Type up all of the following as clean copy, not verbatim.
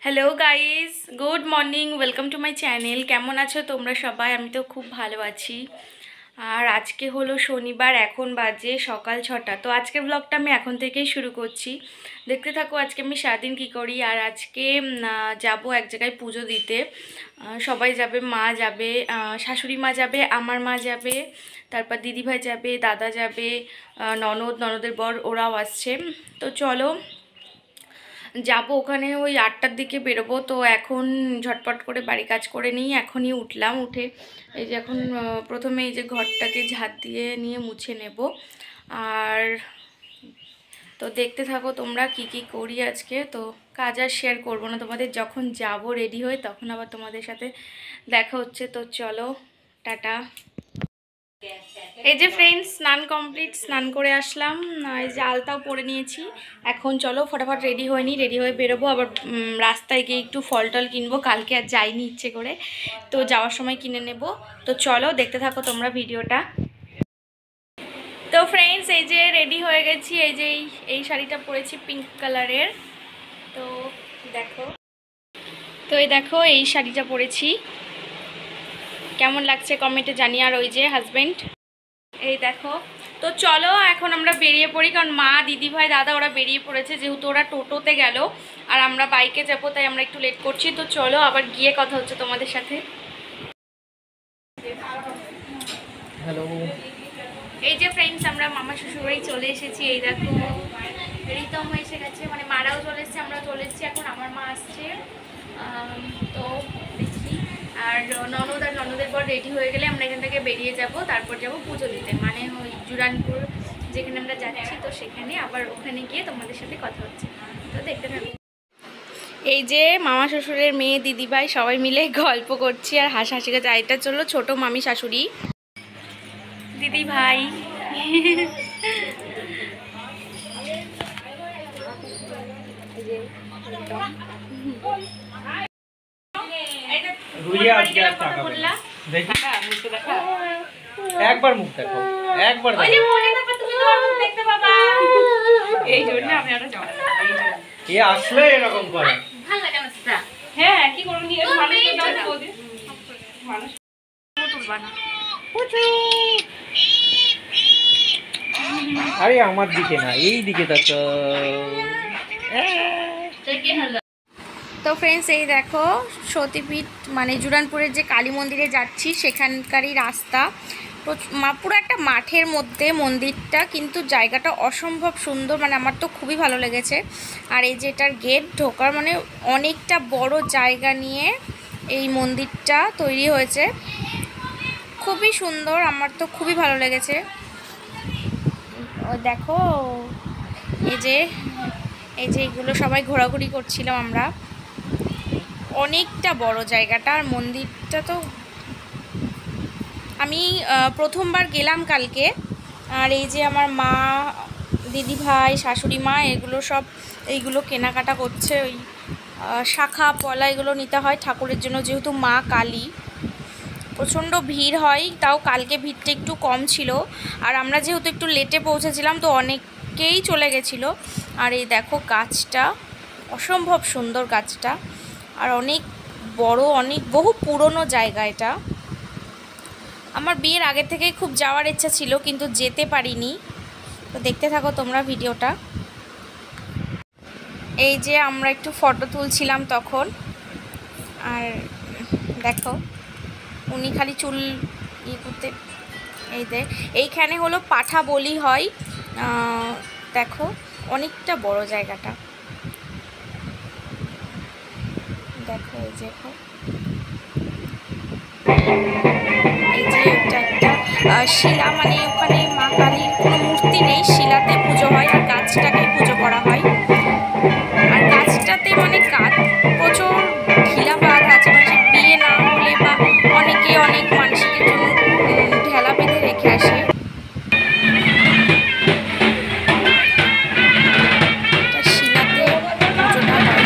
Hello guys, good morning, welcome to my channel. কেমন আছো তোমরা সবাই? আমি তো খুব ভালো আছি। আর আজকে হলো শনিবার, এখন বাজে সকাল 6টা। তো আজকের ব্লগটা আমি এখন থেকেই শুরু করছি। দেখতে থাকো আজকে আমি সারাদিন কী করি। আর আজকে যাব এক জায়গায় পুজো দিতে। সবাই যাবে, মা যাবে, শাশুড়ি মা যাবে, আমার মা যাবে, তারপর দিদিভাই যাবে, দাদা যাবে, ননদের বর ওরাও আসছে। তো চলো যাব ওখানে। ওই 8টার দিকে বেরোবো। তো এখন ঝটপট করে বাড়ি কাজ করে নিই। এখনই উঠলাম, উঠে এই যে এখন প্রথমে এই যে ঘরটাকে ঝাঁট দিয়ে নিয়ে মুছে নেব। আর তো দেখতে থাকো তোমরা কি কি করি আজকে। তো কাজ আর শেয়ার করবো না তোমাদের, যখন যাব রেডি হয়ে তখন আবার তোমাদের সাথে দেখা হচ্ছে। তো চলো, টাটা। এই যে ফ্রেন্ডস, স্নান কমপ্লিট, স্নান করে আসলাম। এই যে আলতাও পরে নিয়েছি। এখন চলো ফটাফট রেডি হয়নি, রেডি হয়ে বেরোবো। আবার রাস্তায় গিয়ে একটু ফল টল কিনবো, কালকে আর যাইনি ইচ্ছে করে, তো যাওয়ার সময় কিনে নেব। তো চলো দেখতে থাকো তোমরা ভিডিওটা। তো ফ্রেন্ডস, এই যে রেডি হয়ে গেছি। এই যে এই শাড়িটা পরেছি পিঙ্ক কালারের। তো দেখো, তো এই দেখো এই শাড়িটা পরেছি, কেমন লাগছে কমেন্টে জানি। আর ওই যে হাজবেন্ড, এই দেখো। তো চলো এখন আমরা বেরিয়ে পড়ি, কারণ মা, দিদিভাই, দাদা ওরা বেরিয়ে পড়েছে, যেহেতু ওরা টোটোতে গেল আর আমরা বাইকে যাবো, তাই আমরা একটু লেট করছি। তো চলো আবার গিয়ে কথা হচ্ছে তোমাদের সাথে। হ্যালো, এই যে ফ্রেন্ডস, আমরা মামা শ্বশুরবাড়ি চলে এসেছি। এই দেখো রিতম এসে গেছে, মানে মারাও চলে এসেছে, আমরাও চলে এসেছি। এখন আমার মা আসছে। তো দেখি, আর ননদের পর রেডি হয়ে গেলে আমরা এখান থেকে বেরিয়ে যাব। তারপর যাব পুজো দিতে, মানে ওই জুরানপুর যেখানে আমরা যাচ্ছি, তো সেখানে আবার ওখানে গিয়ে তোমাদের সাথে কথা হচ্ছে। তো দেখতে থাকো। এই যে মামা শ্বশুরের মেয়ে, দিদিভাই সবাই মিলে গল্প করছি আর হাসাহাসি করছে। আর এটা চলো ছোট মামি শাশুড়ি, দিদিভাই। একবার মুখ দেখো, একবার এই জন্য আমি আরো যাবো। এ আসলে এরকম করে। হ্যাঁ, কি করুন, মানুষ তুলবা না। আরে আমার দিকে না, এই দিকে তাকাও। তো ফ্রেন্ডস, এই দেখো সতীপীঠ, মানে জুরানপুরের যে কালী মন্দিরে যাচ্ছি সেখানকারই রাস্তা। পুরো একটা মাঠের মধ্যে মন্দিরটা, কিন্তু জায়গাটা অসম্ভব সুন্দর, মানে আমার তো খুবই ভালো লেগেছে। আর এই যে এটার গেট ঢোকার, মানে অনেকটা বড় জায়গা নিয়ে এই মন্দিরটা তৈরি হয়েছে, খুবই সুন্দর, আমার তো খুবই ভালো লেগেছে। দেখো এই যে এগুলো সবাই ঘোরাঘুরি করছিলাম আমরা। অনেকটা বড় জায়গাটা, আর মন্দিরটা তো আমি প্রথমবার গেলাম কালকে। আর এই যে আমার মা, দিদিভাই, শাশুড়ি মা, এইগুলো কেনাকাটা করছে। ওই শাখা পলা এগুলো নিতে হয় ঠাকুরের জন্য, যেহেতু মা কালী। প্রচণ্ড ভিড় হয়, তাও কালকে ভিড়টা একটু কম ছিল। আর আমরা যেহেতু একটু লেটে পৌঁছেছিলাম, তো অনেকেই চলে গেছিলো। আর এই দেখো গাছটা, অসম্ভব সুন্দর গাছটা, আর অনেক বড়, বহু পুরনো জায়গা এটা। আমার বিয়ের আগে থেকেই খুব যাওয়ার ইচ্ছা ছিল, কিন্তু যেতে পারিনি। তো দেখতে থাকো তোমরা ভিডিওটা। এই যে আমরা একটু ফটো তুলছিলাম তখন। আর দেখো উনি খালি চুল করতে, এইখানে হলো পাঠা বলি হয়। দেখো অনেকটা বড় জায়গাটা, দেখো এই যে এটা একটা শিলা, মানে ওখানে মা কালীর কোনো মূর্তি নেই, শিলাতে পুজো হয় আর গাছটাকে পুজো করা হয়। আর গাছটাতে মানে প্রচুর ঢিলা বাঁধা আছে, মানে বিয়ে না হলে বা অনেকে অনেক মানসিকের জন্য ঢেলা বেঁধে রেখে আসে। শিলাতে পুজোটা হয়।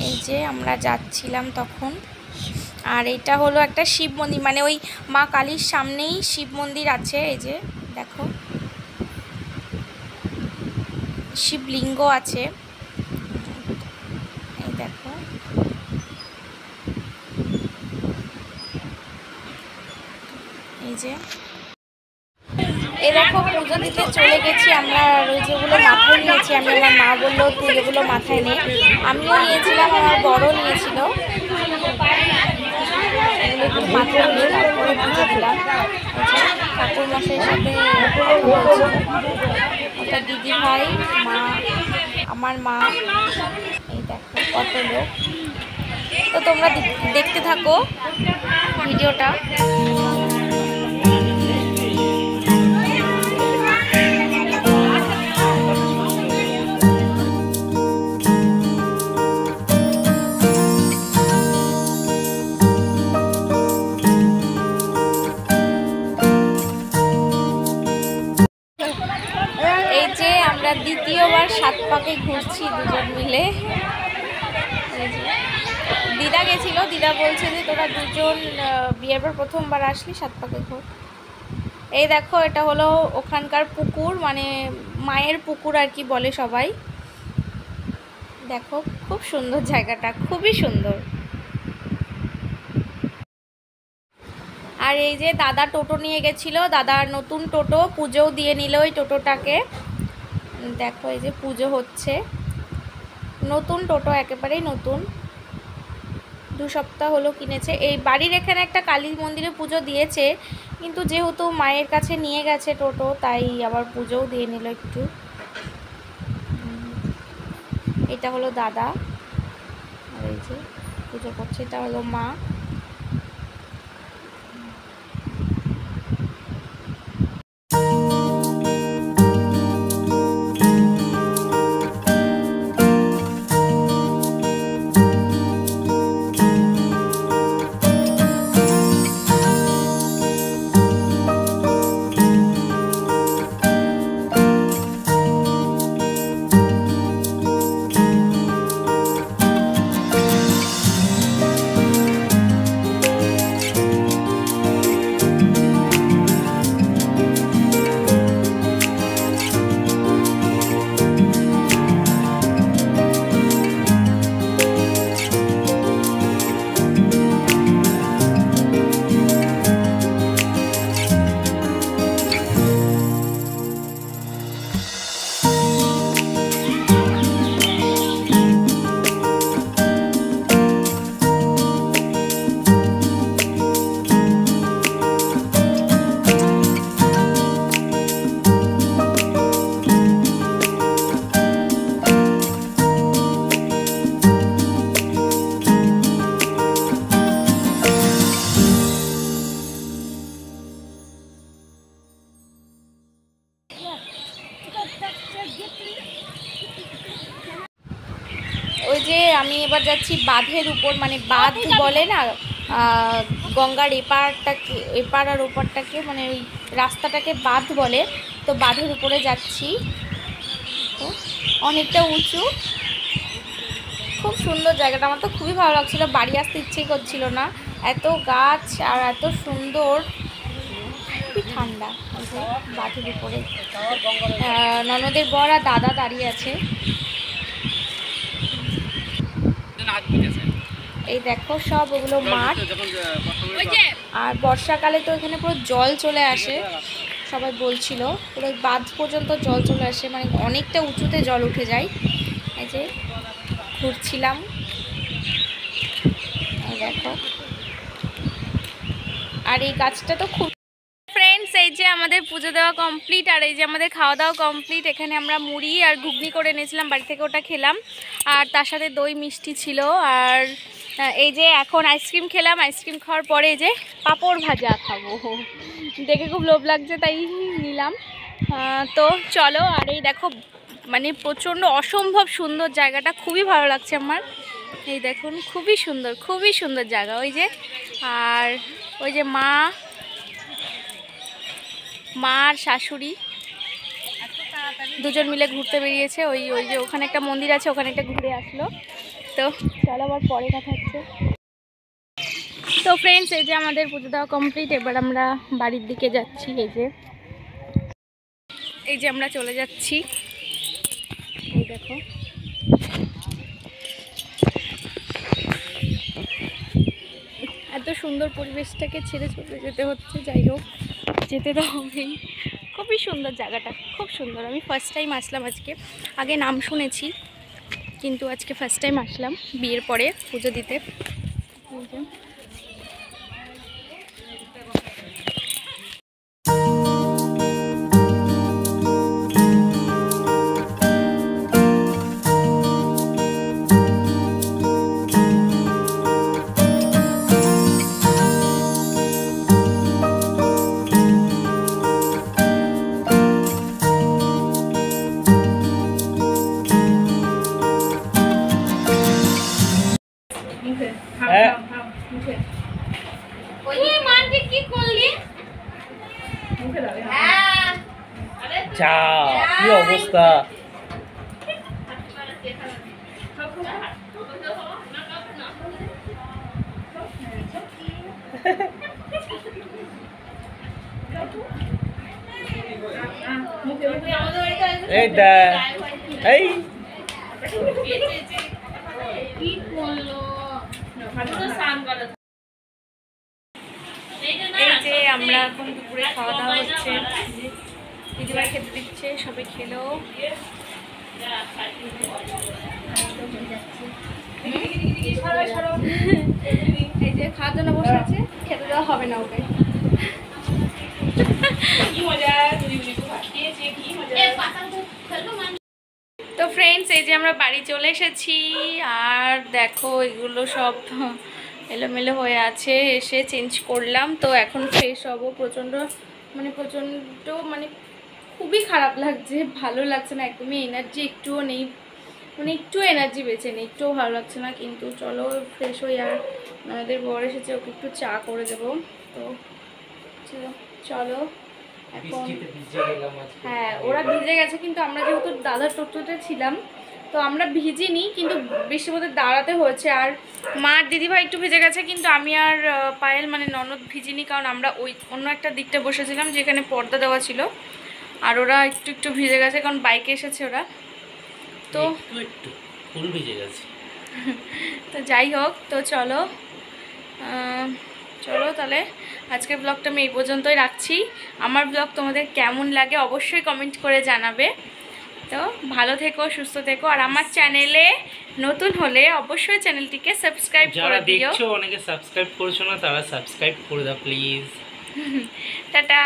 এই যে আমরা যাচ্ছিলাম তখন। আর এটা হলো একটা শিব মন্দির, মানে ওই মা কালীর সামনেই শিব মন্দির আছে। এই যে দেখো, শিবলিঙ্গ আছে। এই দেখো, এই যে এই দেখো পুজো দিতে চলে গেছি আমরা। আর ওই যেগুলো মাথায় নিয়েছি আমি, আমার মা বললো তুই এগুলো মাথায় নে। আমিও নিয়েছিলাম, আমার বড় নিয়েছিল। মাথায় নিয়ে তারপরে পুজো দিলাম। ঠাকুর মশাইয়ের সাথে ওটা দিদি ভাই, মা, আমার মা। এই দেখো কত লোক। তো তোমরা দেখতে থাকো ভিডিওটা। এই যে আমরা দ্বিতীয়বার 7 পাকে ঘুরছি দুজন মিলে। দিদা গেছিল, দিদা বলছে যে তোরা দুজন বিয়ের পর প্রথমবার আসলি, 7 পাকে ঘুর। এই দেখো এটা হলো ওখানকার পুকুর, মানে মায়ের পুকুর আর কি বলে সবাই। দেখো খুব সুন্দর জায়গাটা, খুবই সুন্দর। আর এই যে দাদা টোটো নিয়ে গেছিলো, দাদার নতুন টোটো, পুজোও দিয়ে নিল ওই টোটোটাকে। দেখো এই যে পুজো হচ্ছে, নতুন টোটো, একেবারেই নতুন, 2 সপ্তাহ হলো কিনেছে। এই বাড়ির এখানে একটা কালী মন্দিরে পুজো দিয়েছে, কিন্তু যেহেতু মায়ের কাছে নিয়ে গেছে টোটো, তাই আবার পুজোও দিয়ে নিল একটু। এটা হলো দাদা, আর এই যে পুজো করছে, এটা হলো মা। ওই যে আমি এবার যাচ্ছি বাঁধের উপর, মানে বাঁধ বলে না, গঙ্গার এপারটাকে, এপার আর ওপারটাকে, মানে ওই রাস্তাটাকে বাঁধ বলে। তো বাঁধের উপরে যাচ্ছি, তো অনেকটা উঁচু, খুব সুন্দর জায়গাটা। আমার তো খুবই ভালো লাগছিল, বাড়ি আসতে ইচ্ছেই করছিল না, এত গাছ আর এত সুন্দর, খুবই ঠান্ডা। এই যে বাঁধের উপরে ননদের বর আর দাদা দাঁড়িয়ে আছে। এই দেখো সব ওগুলো মাঠ, আর বর্ষাকালে তো এখানে পুরো জল চলে আসে, সবাই বলছিল পুরো বাঁধ পর্যন্ত জল চলে আসে, মানে অনেকটা উঁচুতে জল উঠে যায়। এই যে ঘুরছিলাম, এই দেখো, আর এই গাছটা তো খুব। ফ্রেন্ডস, এই যে আমাদের পুজো দেওয়া কমপ্লিট, আর এই যে আমাদের খাওয়া দাওয়া কমপ্লিট। এখানে আমরা মুড়ি আর ঘুগনি করে নিয়েছিলাম বাড়ি থেকে, ওটা খেলাম, আর তার সাথে দই মিষ্টি ছিল। আর এই যে এখন আইসক্রিম খেলাম, আইসক্রিম খাওয়ার পরে এই যে পাঁপড় ভাজা খাবো, দেখে খুব লোভ লাগছে তাই নিলাম। তো চলো, আর এই দেখো মানে প্রচণ্ড অসম্ভব সুন্দর জায়গাটা, খুবই ভালো লাগছে আমার। এই দেখুন খুবই সুন্দর, খুবই সুন্দর জায়গা। ওই যে, আর ওই যে মা আর শাশুড়ি দুজন মিলে ঘুরতে বেরিয়েছে। ওই যে ওখানে একটা মন্দির আছে, ওখানে একটা ঘুরে আসলো। তো চলো আবার পরে কথা হচ্ছে। তো ফ্রেন্ডস, এই যে আমাদের পুজো দেওয়া কমপ্লিট, এবার আমরা বাড়ির দিকে যাচ্ছি। এই যে আমরা চলে যাচ্ছি। দেখো। এত সুন্দর পরিবেশটাকে ছেড়ে চলে যেতে হচ্ছে, যাই হোক যেতে তো হবেই। খুবই সুন্দর জায়গাটা, খুব সুন্দর। আমি ফার্স্ট টাইম আসলাম আজকে, আগে নাম শুনেছি কিন্তু আজকে ফার্স্ট টাইম আসলাম বিয়ের পরে পুজো দিতে। যা কি অবস্থা! এই দেখ, এই এই যে আমরা এখন দুপুরে খাওয়া দাওয়া হচ্ছে, দিদিভাই খেতে দিচ্ছে, সবাই খেলো। এই যে খাওয়ার জন্য বসে আছে, খেতে দেওয়া হবে না ওকে। তো ফ্রেন্ডস, এই যে আমরা বাড়ি চলে এসেছি, আর দেখো এগুলো সব এলোমেলো হয়ে আছে, এসে চেঞ্জ করলাম। তো এখন ফ্রেশ হবো। প্রচণ্ড মানে খুবই খারাপ লাগছে, ভালো লাগছে না একদমই, এনার্জি একটুও নেই, মানে একটু এনার্জি বেঁচে নেই, একটুও ভালো লাগছে না। কিন্তু চলো ফ্রেশ হই, আর আমাদের বর এসেছে, ওকে একটু চা করে দেবো। তো চলো এখন। হ্যাঁ, ওরা ভিজে গেছে, কিন্তু আমরা যেহেতু দাদার টোটোতে ছিলাম তো আমরা ভিজিনি, কিন্তু বৃষ্টির মধ্যে দাঁড়াতে হয়েছে। আর মার দিদিভাই একটু ভিজে গেছে, কিন্তু আমি আর পায়েল মানে ননদ ভিজিনি, কারণ আমরা ওই অন্য একটা দিকটা বসেছিলাম যেখানে পর্দা দেওয়া ছিল। আর ওরা একটু একটু ভিজে গেছে, কারণ বাইকে এসেছে ওরা। তো একটু ফুল ভিজে গেছে। তো যাই হোক, তো চলো তাহলে আজকের ব্লগটা আমি এই পর্যন্তই রাখছি। আমার ব্লগ তোমাদের কেমন লাগে অবশ্যই কমেন্ট করে জানাবে। তো ভালো থেকো, সুস্থ থেকো, আর আমার চ্যানেলে নতুন হলে অবশ্যই চ্যানেলটিকে সাবস্ক্রাইব করে দিও। যারা দেখছো অনেকে সাবস্ক্রাইব করছো না, তারা সাবস্ক্রাইব করে দাও প্লিজ। টাটা।